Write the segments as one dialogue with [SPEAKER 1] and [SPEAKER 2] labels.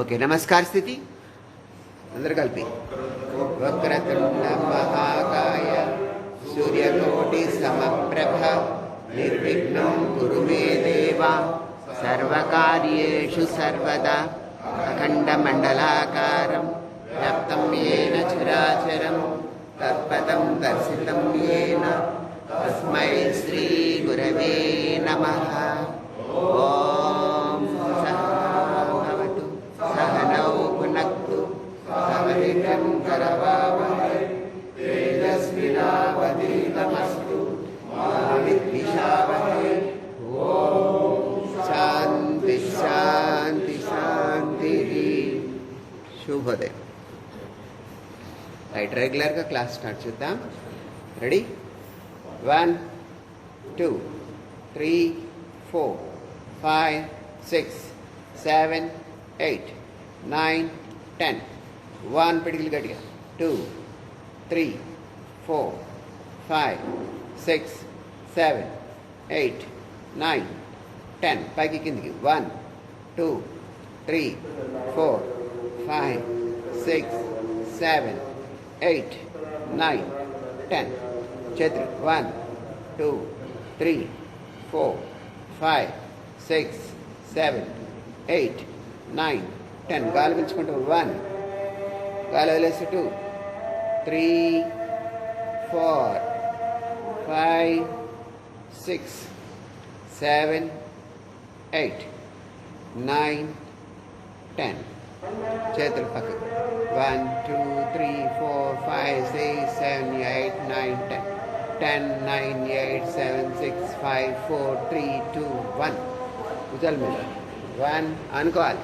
[SPEAKER 1] Okay, నమస్కార స్థితి అందరు కలిపి. వక్రతుండ మహాకాయ సూర్యకోటి సమప్రభ నిర్విఘ్నం కురు మే దేవా సర్వకార్యేషు సర్వదా అఖండమండలాకారం వ్యాప్తం యేన చరాచరం తత్పదం దర్శితం యేన తస్మై శ్రీ గురవే నమః. ఓం సహనావతు సహనౌ భునక్తు సహ వీర్యం కరవావహై తేజస్వినావధీతమస్తు మా విద్విషావహై. ఓం శాంతి శాంతి శాంతి. శుభోదయం. రైట్, రెగ్యులర్గా క్లాస్ స్టార్ట్ చేద్దాం. రెడీ? 1 2 3 4 5 6 7 8 9 10. 1 పిడికిలు గట్టిగా. 2 3 4 5 6 7 8 9 10. పైకి కిందికి. 1 2 3 4 5 6 7 8 9 10. చేతులు. 1 2 3 4 5 6 7 8 9 10. గాలి పిలుచుకుంటూ 1, గాలి వదిలేసి 2 3 4 5 6 7 8 9 10. చేతులు పక్కకు. 1 2 3 4 5 6 7 8 9 10. 10 9 8 7 6 5 4 3 2 1. భుజాల మీద. 1 అనుకోవాలి.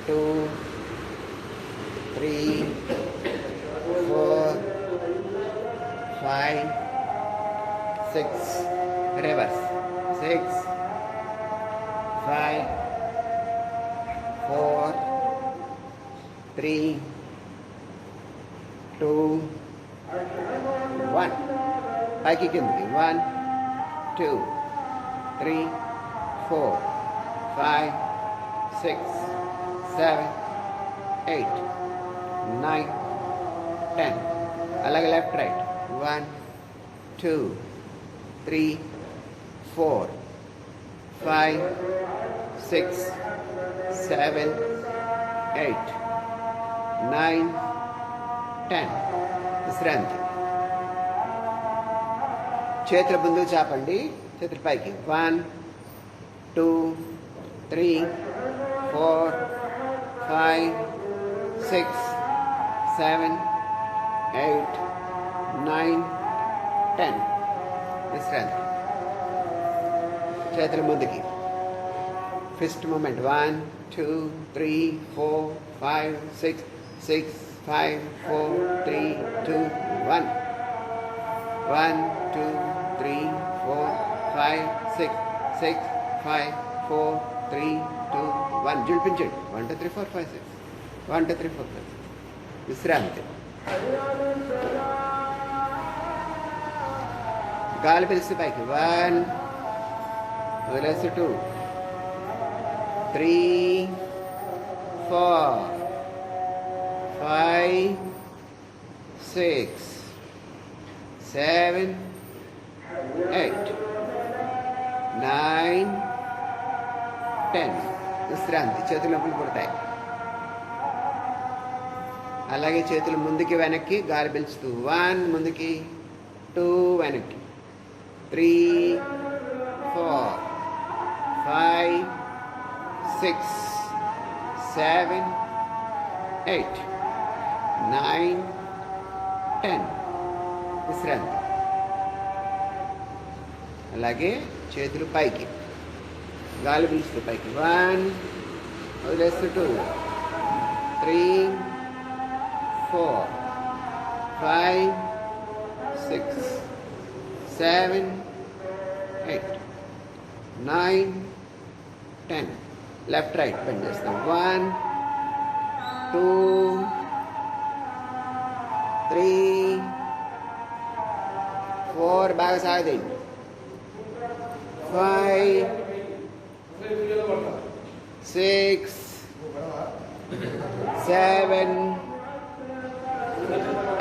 [SPEAKER 1] 2 3 4 5 6 రివర్స్ 6 5 4 3 2 1. పైకి కిందికి. 1 2 3 4 5 6 7 8 9 10. అలాగే లెఫ్ట్ రైట్. 1 2 3 4 5 6 7 8 9 10. విశ్రాంతి. చేతుల ముందు చాపండి, చేతుల పైకి. 1 2 3 4 5 6 7 8 9 10. విశ్రాంతి. చేతుల ముందుకి. Fist movement. 1 2 3 4 5 6 6 5 4 3 2 1. 1 2 3 4 5 6 6 5 4 3 2 1. జుడిపించండి. 1 2 3 4 5 6 1 2 3 4 5 6. విశ్రాంతి. గాలి పిలిస్తే పైకి. 1 వదిలేసి 2 3 4 5 6 7 8 9 10. విశ్రాంతి. చేతులు నొప్పులు పుడతాయి. అలాగే చేతులు ముందుకి వెనక్కి గాలి పీల్చుతూ 1 ముందుకి 2 వెనక్కి 3 4 5 6 7 8 9 10. విశ్రాంతి. అలాగే చేతులు పైకి గాలి పీల్చుతూ పైకి. 1 వదిలేస్తూ 2 3 4 5 6 7 8 9 10. లెఫ్ట్ రైట్ పని చేస్తాం. 1 2 3 4 బాగా సాగదండి. 5 6 7,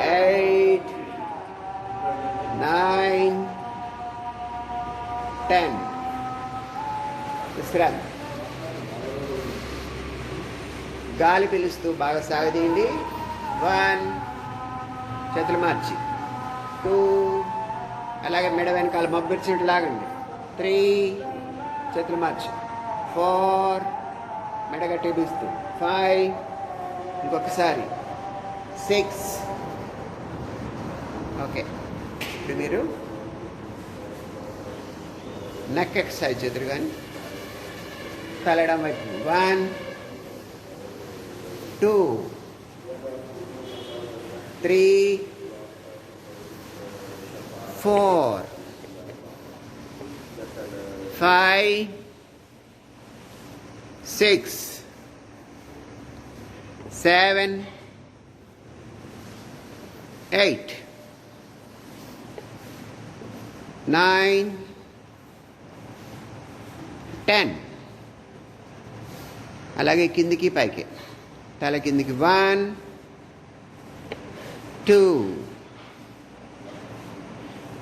[SPEAKER 1] 8, 9, 10. విశ్రాంతి. గాలి పీలుస్తూ బాగా సాగదీయండి. 1, చేతులు మార్చి. 2, అలాగే మెడ వెనకాల మబ్బిర్చినట్టు లాగండి. 3, చేతులు మార్చి. 4, మెడ గట్టి పీలుస్తూ. 5, ఇంకొకసారి. 6. ఓకే, ఇప్పుడు మీరు నెక్ ఎక్సర్సైజ్ చేద్దరు కానీ తలడం వైపు. 1, 2, 3, 4, 5, 6, 7, 8, 9, 10. అలాగే కిందికి పైకి. తల కిందికి. 1, 2,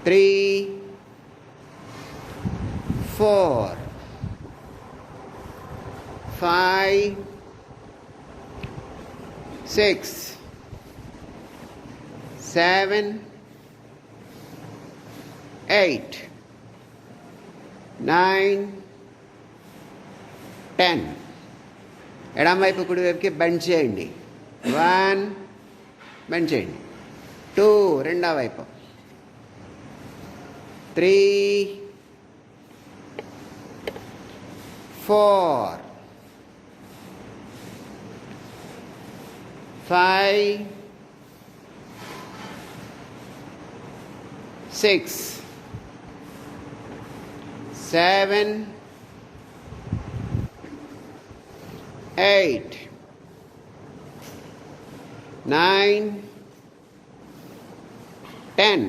[SPEAKER 1] 3, 4, 5, 6, 7, 8, 9, 10. ఎడమ వైపు కుడి వైపుకి బెండ్ చేయండి. 1, బెండ్ చేయండి. 2, రెండో వైపు. 3, 4, 5, 6, 7, 8, 9, 10.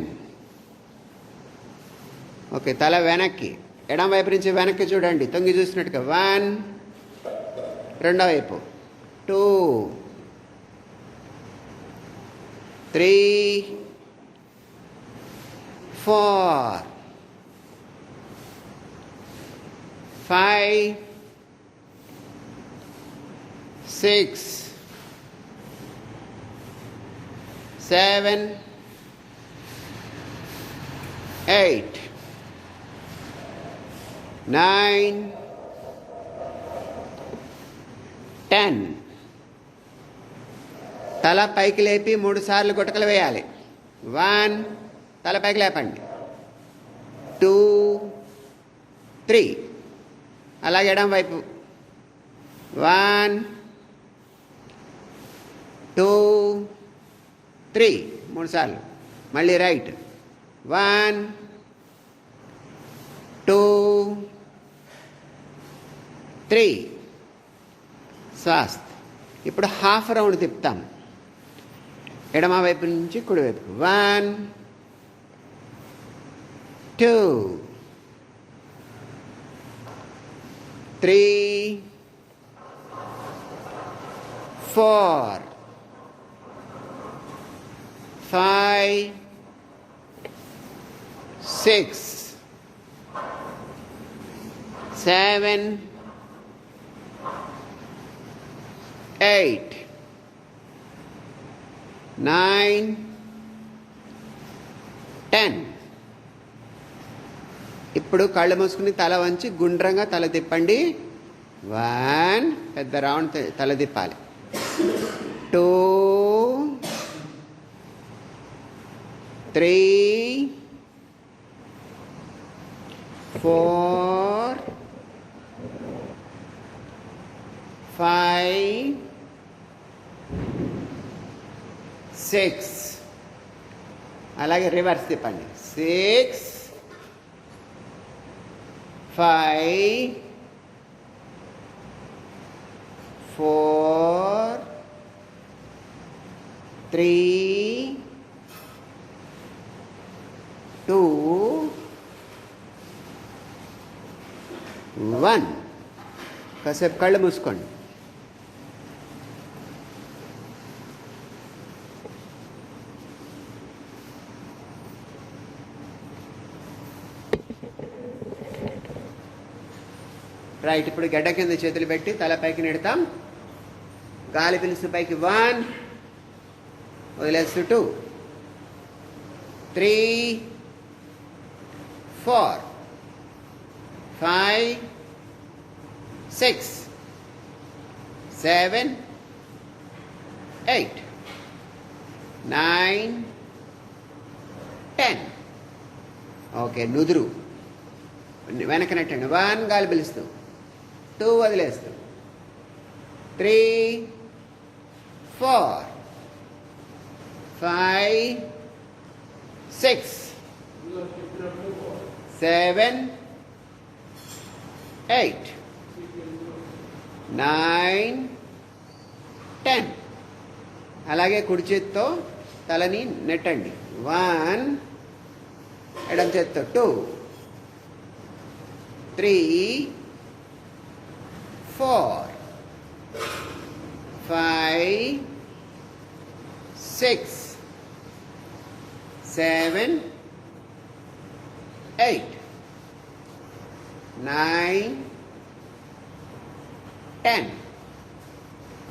[SPEAKER 1] ఓకే, తల వెనక్కి. ఎడమ వైపు నుంచి వెనక్కి చూడండి, తొంగి చూసినట్టుగా. 1, రెండో వైపు. 2, 3, 4, 5, 6, 7, 8, 9, 10. తల పైకి లేపి 3 సార్లు గుటకలు వేయాలి. 1, తల పైకి లేపండి. 2, 3, అలాగే ఎడం వైపు. 1, 2, 3, 3 సార్లు. మళ్ళీ రైట్. 1, 2, 3. శ్వాస. ఇప్పుడు హాఫ్ రౌండ్ తిప్పుతాం. ఎడమ వైపు నుంచి కుడి వైపు. 1, 2, 3, 4, 5, 6, 7, 8, 9, 10. ఇప్పుడు కళ్ళు మూసుకుని తల వంచి గుండ్రంగా తల తిప్పండి. 1, పెద్ద రౌండ్ తల తిప్పాలి. 2, 3, 4, 5, 6. అలాగే రివర్స్ తిప్పండి. 6, 5, 4, 3, 2, 1. కాసేపు కళ్ళు మూసుకోండి. రైట్. ఇప్పుడు గడ్డ కింద చేతులు పెట్టి తల పైకి నెడతాం. గాలి పిలుస్తూ పైకి 1, వదిలేస్తూ 2, 3, 4, 5, 6, 7, 8, 9, 10. ఓకే, నుదురు వెనక నెట్టండి. 1 గాలి పిలుస్తూ, 2 వదిలేస్తూ, 3, 4, 5, 6, 7, 8, 9, 10. అలాగే కుడి చేత్తో తలని నెట్టండి. 1, ఎడమ చేత్తో 2, 3, 4, 5, 6, 7, 8, 9, 10.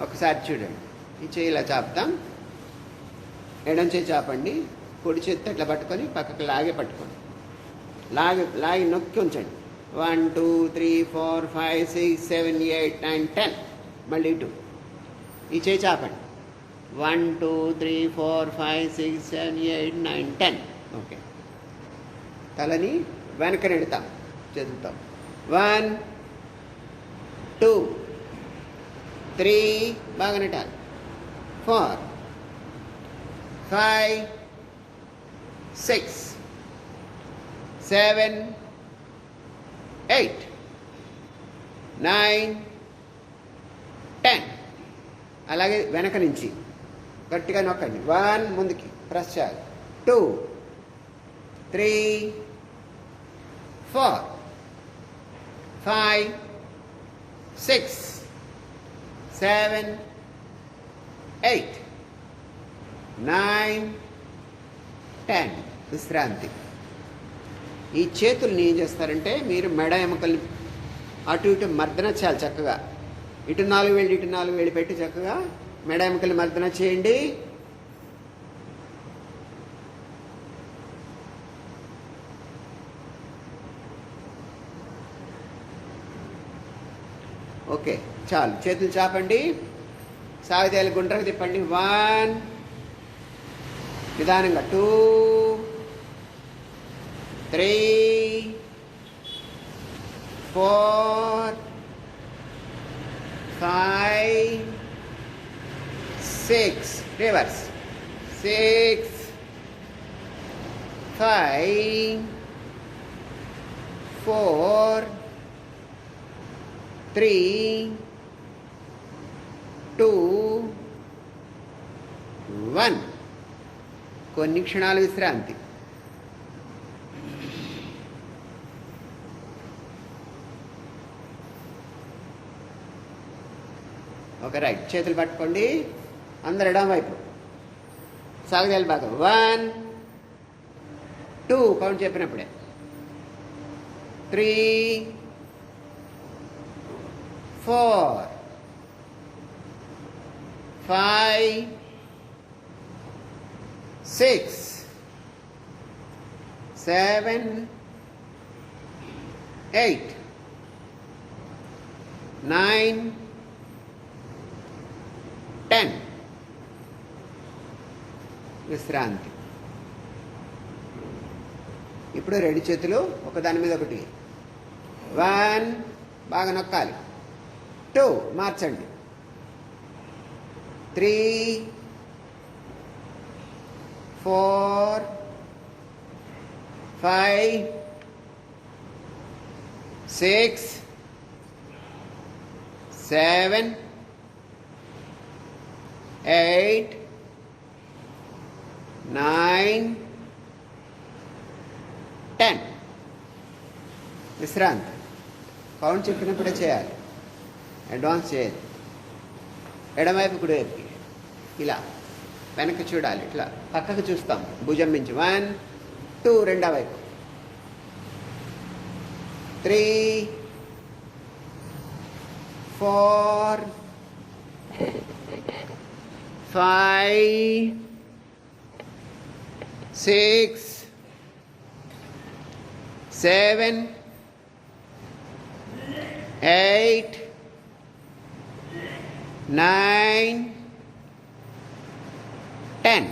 [SPEAKER 1] ఒకసారి చూడండి. ఈ చేయి ఇలా చాపుతాం. ఎడం చేయి చాపండి. కుడి చేత్తో ఇట్లా పట్టుకొని పక్కకు లాగే పట్టుకోండి. లాగి నొక్కి ఉంచండి. 1, 2, 3, 4, 5, 6, 7, 8, 9, 10. మళ్ళీ ఇటు ఈ చేయి చాపండి. 1, 2, 3, 4, 5, 6, 7, 8, 9, 10. ఓకే, తలని వెనక నెడతాం చేతులతో. 1, 2, 3 బాగా నెట్టాలి. 4, 5, 6, 7, 8, 9, 10. అలాగే వెనక నుంచి గట్టిగా నొక్కండి. 1 ముందుకి ప్రెస్ చేయాలి. 2, 3, 4, 5, 6, 7, 8, 9, 10. విశ్రాంతి. ఈ చేతుల్ని ఏం చేస్తారంటే మీరు మెడ ఎముకల్ని అటు ఇటు మర్దన చేయాలి చక్కగా. ఇటు 4 వేళ్ళు ఇటు 4 వేళ్ళు పెట్టి చక్కగా మెడ ఎముకల్ని మర్దన చేయండి. ఓకే, చాలు. చేతులు చాపండి. సాగితేలు గుండ్రకు తిప్పండి. 1, నిదానంగా 2, 3, 4, 5, 6, రివర్స్. 6, 5, 4, 3, 2, 1. కొన్ని క్షణాలు విశ్రాంతి. Okay, right. చేతులు పట్టుకోండి. అందరు ఎడమ వైపు సాగదాలి బాగా. 1, 2 కౌంట్ చెప్పినప్పుడే. 3, 4, 5, 6, 7, 8, 9, 10. విశ్రాంతి. ఇప్పుడు 2 చేతులు ఒకదాని మీద ఒకటి. 1 బాగా నొక్కాలి. 2 మార్చండి. 3, 4, 5, 6, 7, 8, 9, 10. విశ్రాంతి. కౌంట్ చెప్పినప్పుడే చేయాలి. అడ్వాన్స్ చేయాలి. ఎడమవైపు కుడివైపుకి ఇలా వెనక్కి చూడాలి. ఇట్లా పక్కకు చూస్తాం. భుజం నుంచి 1, 2 రెండో వైపు. 3, 4 5 6 7 8 9 10.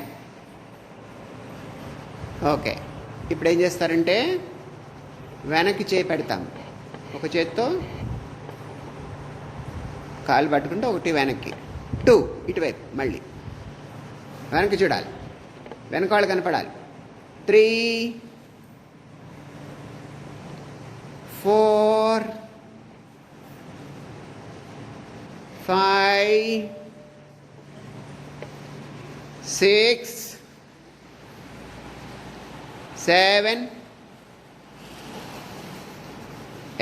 [SPEAKER 1] ఓకే, ఇప్పుడు ఏం చేస్తారంటే వెనక్కి చేయి పెడతాం. ఒక చేత్తో కాలు పట్టుకుంటే ఒకటి వెనక్కి, 2 ఇటువైపు, మళ్ళీ వెనక్కి చూడాలి, వెనక వాళ్ళు కనపడాలి. 3 4 5 6 7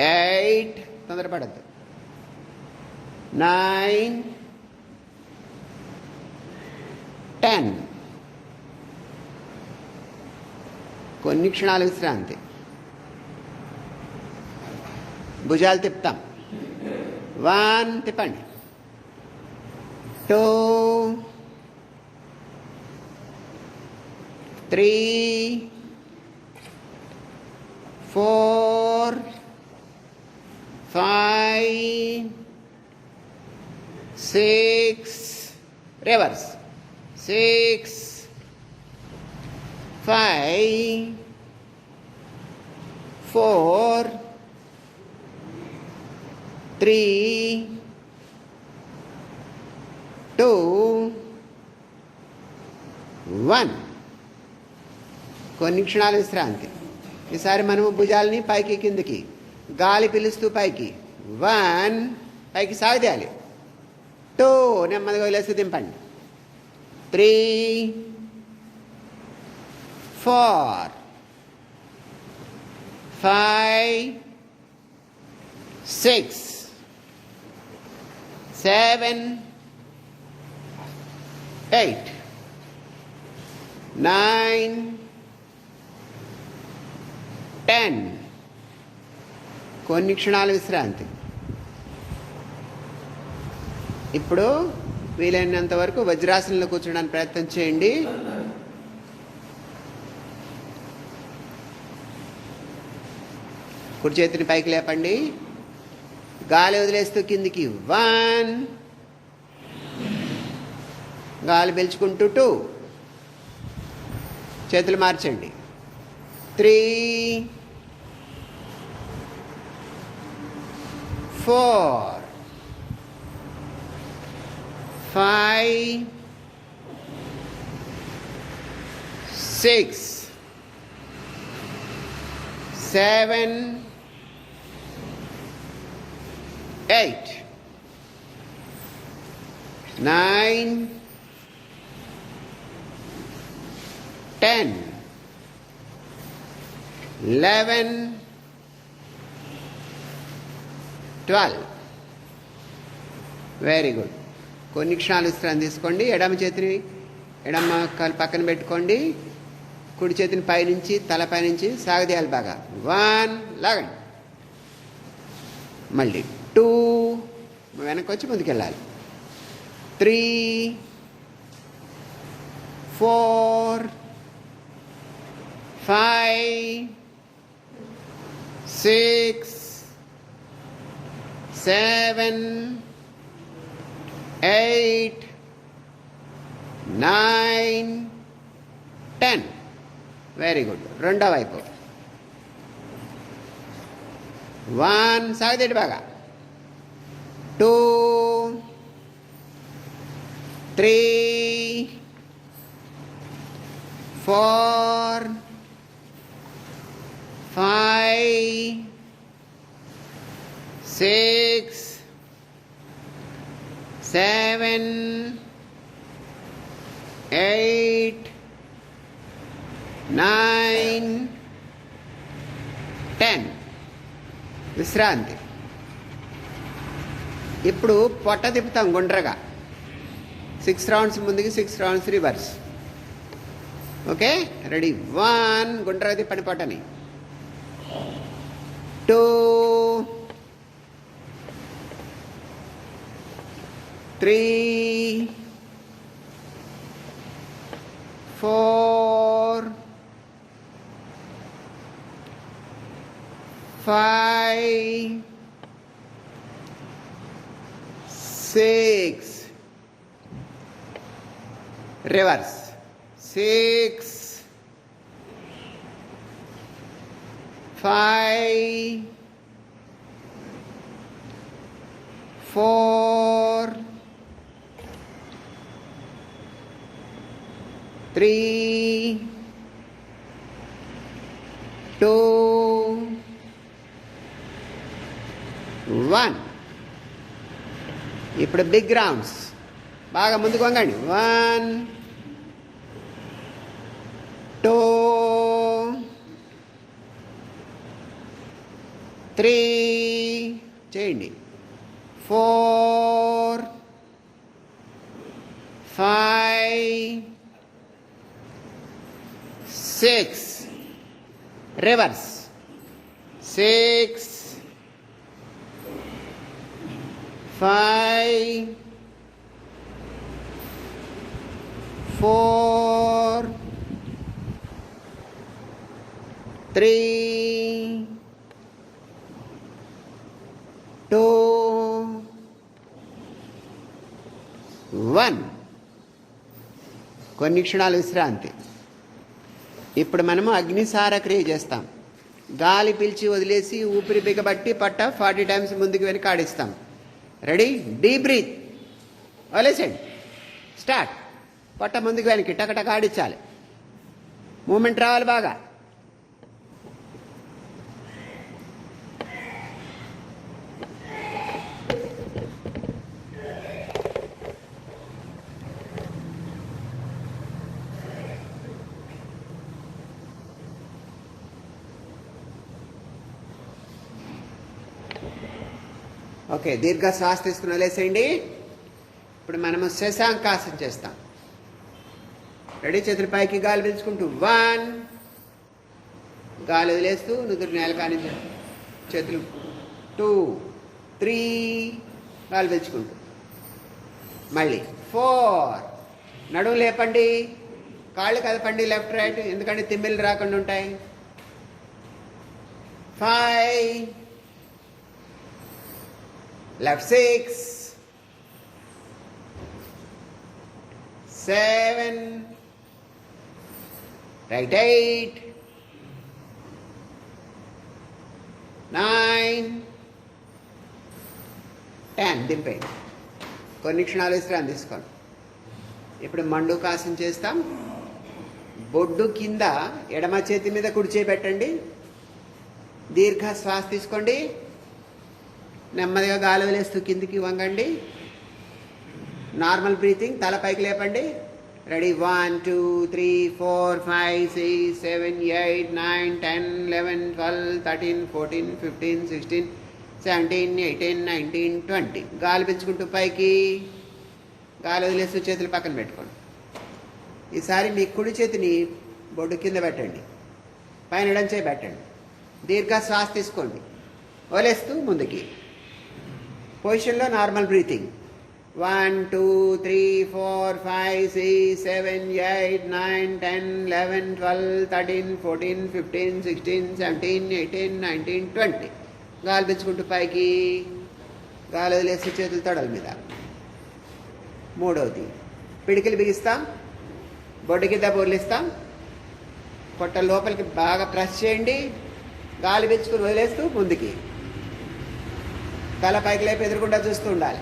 [SPEAKER 1] 8 తొందరపడద్దు, 9 10. కొన్ని క్షణాలు విశ్రాంతి. భుజాలు తిప్పుతాం. 1 తిప్పండి, 2 3 4 5 6 రివర్స్, 6 5 4 3 2 1. కొన్ని క్షణాలు విశ్రాంతి. ఈసారి మనము భుజాలని పైకి కిందకి, గాలి పిలుస్తూ పైకి. 1 పైకి సాగదీయాలి, 2 నెమ్మదిగా వదిలేసి దింపండి, 3 4 5 6 7 8 9 10. కొన్ని క్షణాలు విశ్రాంతి. ఇప్పుడు వీలైనంత వరకు వజ్రాసనంలో కూర్చోడానికి ప్రయత్నం చేయండి. కుడి చేతిని పైకి లేపండి, గాలి వదిలేస్తూ కిందికి. 1 గాలి పీల్చుకుంటూ 2 చేతులు మార్చండి, 3 4 5 6 7 8 9 10 11 12. Very good. కొన్ని క్షణాలు విశ్రాంతి తీసుకోండి. ఎడమ చేతిని ఎడమ కాలు పక్కన పెట్టుకోండి, కుడి చేతిని పైనుంచి తలపై నుంచి సాగదీయాలి బాగా. 1 లాగండి, మళ్ళీ 2 వెనక్కి వచ్చి ముందుకెళ్ళాలి, 3 4 5 6 7 8 9 10. Very good. రెండో వైపు 1 సాగదీయండి బాగా, 2 3 4 5 6 7 8 9 10. విశ్రాంతి. ఇప్పుడు పొట్ట తిప్పుతాం గుండ్రగా. 6 రౌండ్స్ ముందుకి, 6 రౌండ్స్ రివర్స్. Okay, ready. 1 గుండ్రగా తిప్పండి పొట్టని, 2 3 4 5 6 reverse 6 5 4 3 2 1. ఇప్పుడు బిగ్ రౌండ్స్ బాగా ముందుకు వంగండి. 1 2 3 చేయండి. 4 5 6 రివర్స్ 6 5 4 3 2 1. కొన్ని క్షణాలు విశ్రాంతి. ఇప్పుడు మనము అగ్నిసార క్రియ చేస్తాం. గాలి పీల్చి వదిలేసి ఊపిరి బిగబట్టి పట్ట 40 టైమ్స్ ముందుకు వెనక ఆడిస్తాం. రెడీ? Deep breath. వదిలేసండి. స్టార్ట్. పట్ట ముందుకు వెనక్కి టకటక ఆడించాలి. మూమెంట్ రావాలి బాగా. ఓకే, దీర్ఘ శ్వాస తీసుకుని వదిలేసేయండి. ఇప్పుడు మనము శశాంకాసన చేస్తాం. రెడీ? చేతుల పైకి గాలి పీల్చుకుంటూ 1, గాలి వదిలేస్తూ నుదురు నేల కాని చేతులు 2 3, గాలి పీల్చుకుంటూ మళ్ళీ 4, నడుము లేపండి, కాళ్ళు కదపండి లెఫ్ట్ రైట్, ఎందుకంటే తిమ్మిళ్ళు రాకుండా ఉంటాయి. 5 left 6 7 right 8 9 10. దింపేయండి. కొన్ని క్షణాలు విశ్రాంతి తీసుకోండి. ఇప్పుడు మండుకాసన చేస్తాం. బొడ్డు కింద ఎడమ చేతి మీద కుడి చేయి పెట్టండి. దీర్ఘ శ్వాస తీసుకోండి. నెమ్మదిగా గాలి వదిలేస్తూ కిందికి వంగండి. Normal breathing. తల పైకి లేపండి. రెడీ? 1 2 3 4 5 6 7 8 9 10 11 12 13 14 15 16 17 18 19 20. గాలి పీల్చుకుంటూ పైకి, గాలి వదిలేస్తూ చేతులు పక్కన పెట్టుకోండి. ఈసారి మీ కుడి చేతిని బొడ్డు కింద పెట్టండి, పైన ఎడం చేయి పెట్టండి. దీర్ఘ శ్వాస తీసుకోండి, వదిలేస్తూ ముందుకి. పొజిషన్లో నార్మల్ బ్రీతింగ్. 1 2 3 4 5 6 7 8 9 10 11 12 13 14 15 16 17 18 19 20. గాలి పీల్చుకుంటూ పైకి, గాలి వదిలేసి చేతులు తొడల మీద. మూడవది, పిడికిలు బిగిస్తాం, బొడ్డు కింద బోర్లిస్తాం. పొట్ట లోపలికి బాగా ప్రెస్ చేయండి. గాలి పీల్చుకుని వదిలేస్తూ ముందుకి. తల పైకి లేపి ఎదురుకుండా చూస్తూ ఉండాలి.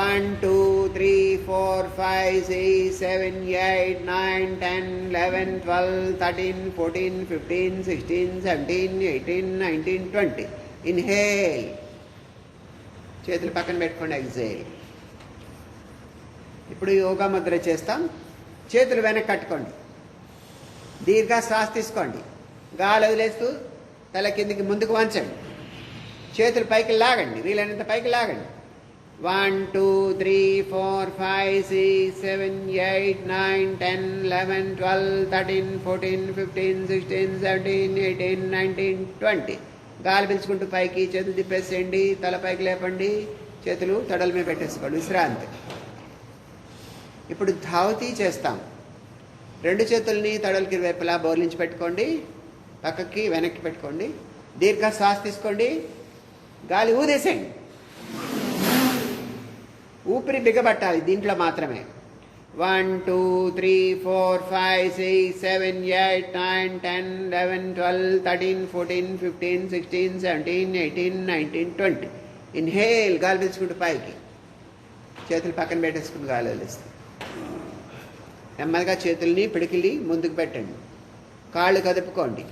[SPEAKER 1] 1 2 3 4 5 6 7 8 9 10 11 12 13 14 15 16 17 18 19 20. ఇన్హేల్, చేతులు పక్కన పెట్టుకోండి. ఎగ్జేల్. ఇప్పుడు యోగా ముద్ర చేస్తాం. చేతులు వెనక్కి కట్టుకోండి, దీర్ఘ శ్వాస తీసుకోండి. గాలి వదిలేస్తూ తల కిందికి ముందుకు వంచండి. చేతులు పైకి లాగండి, వీలైనంత పైకి లాగండి. 1 2 3 4 5 6 7 8 9 10 11 12 13 14 15 16 17 18 19 20. గాలి పీల్చుకుంటూ పైకి, చేతులు తిప్పేసేయండి. తల పైకి లేపండి, చేతులు తొడల మీద పెట్టేసుకోండి, విశ్రాంతి. ఇప్పుడు ధావతి చేస్తాం. 2 చేతుల్ని తొడలకి వైపులా బోర్లించి పెట్టుకోండి, పక్కకి వెనక్కి పెట్టుకోండి. దీర్ఘ శ్వాస తీసుకోండి, గాలి ఊదేసేయండి. ఊపిరి బిగబట్టాలి దీంట్లో మాత్రమే. 1 2 3 4 5 6 7 8 9 10 11 12 13 14 15 16 17 18 19 20. ఇన్హేల్, గాలి పీల్చుకుంటూ పైకి, చేతులు పక్కన పెట్టేసుకుని గాలి వదిలేస్తాం. నెమ్మదిగా చేతుల్ని పిడికిలి ముందుకు పెట్టండి, కాళ్ళు కదుపుకోండి.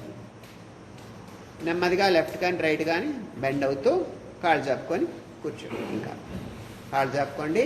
[SPEAKER 1] నెమ్మదిగా లెఫ్ట్ కానీ రైట్ కానీ బెండ్ అవుతూ కాళ్ళు చాపుకొని కూర్చోండి. ఇంకా కాళ్ళు చాపుకోండి,